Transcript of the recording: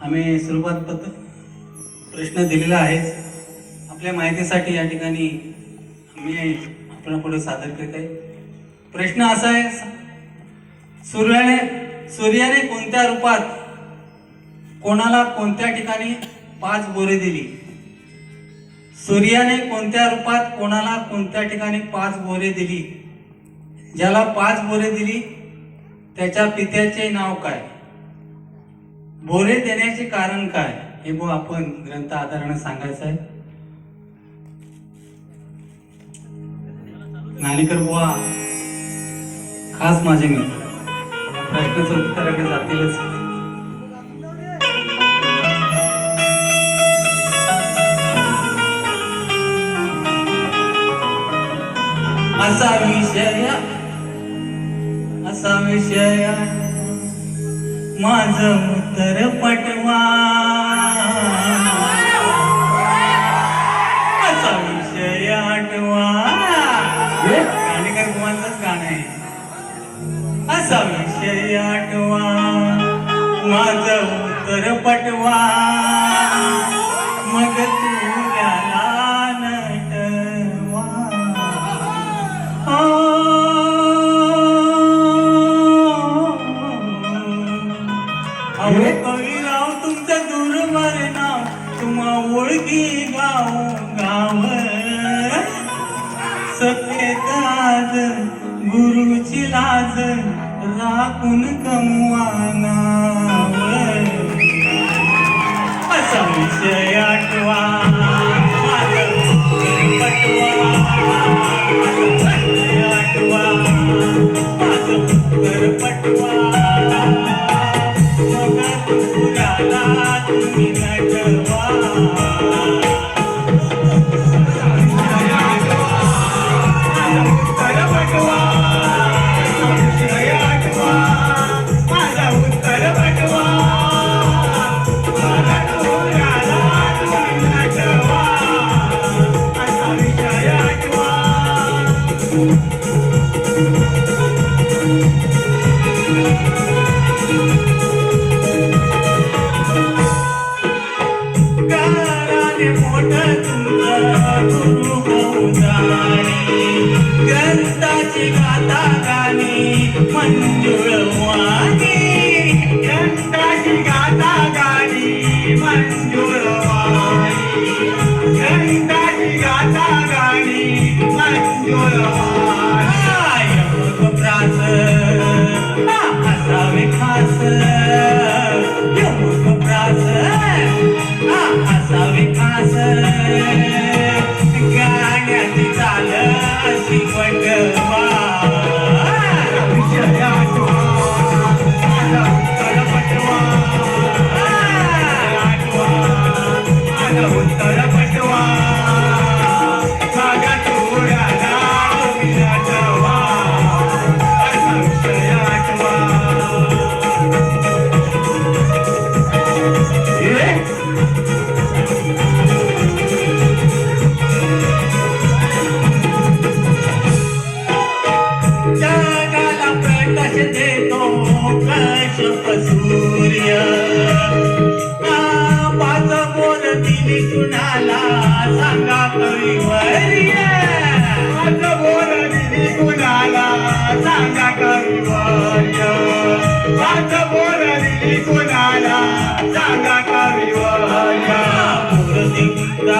आम्ही सुरुवात प्रश्न दिलेला आहे. आपल्या माहितीसाठी या ठिकाणी मी आपल्या पुढे सादर करीत आहे. प्रश्न असा आहे, सूर्याने कोणत्या रूपात कोणाला कोणत्या ठिकाणी 5 बोरे दिली? सूर्याने कोणत्या रूपात कोणाला कोणत्या ठिकाणी 5 बोरे दिली? ज्याला 5 बोरे दिली त्याच्या पित्याचे नाव काय? बोरे देण्याचे कारण काय हे आपण ग्रंथ आधाराने सांगायचं आहे. नाणेकर बुवा खास माझे मित्र, प्रश्नाचं उत्तराकडे जातीलच. असा विषय माझं उत्तर पटवा. असा विषय आठवा. गाणेकर बुवांचंच गाणं आहे. असा विषय आठवा, माझं उत्तर पटवा. मग तुझ्याला नटवा. कविराव तुमचं दूरवर नाव, तुम्हा ओळखी गाव गाव. सफेद आज गुरुची लाज, राखून कमवा नाव. असा विषय आठवा, माझं पटवा. आठवा, माझं उत्तर पटवा. तुम्ही नटवा. ग्रंथाची गाथा गाणी मंजुळवाणी. ग्रंथाची गाथा गाणी मंजुळवाणी. ग्रंथाची गाथा गाणी मंजुळवाणी. यमकप्रास असावे खास. यमकप्रास असावे खास. गाण्याची चाल अशी पटवा. विषय आठवा, माझा उत्तर पटवा. आठवा, माझा उत्तर पटवा. माझ्या थोड्याला तुम्ही नटवा. असा विषय आठवा. जगाला प्रकाश देतो कश्यप सूर्य. 5 बोर दिली कुणाला सांगा कविवर्य. 5 बोर दिली कुणाला सांगा कविवर्य. 5 बोर दिली कुणाला सांगा कविवर्य. बोर देऊन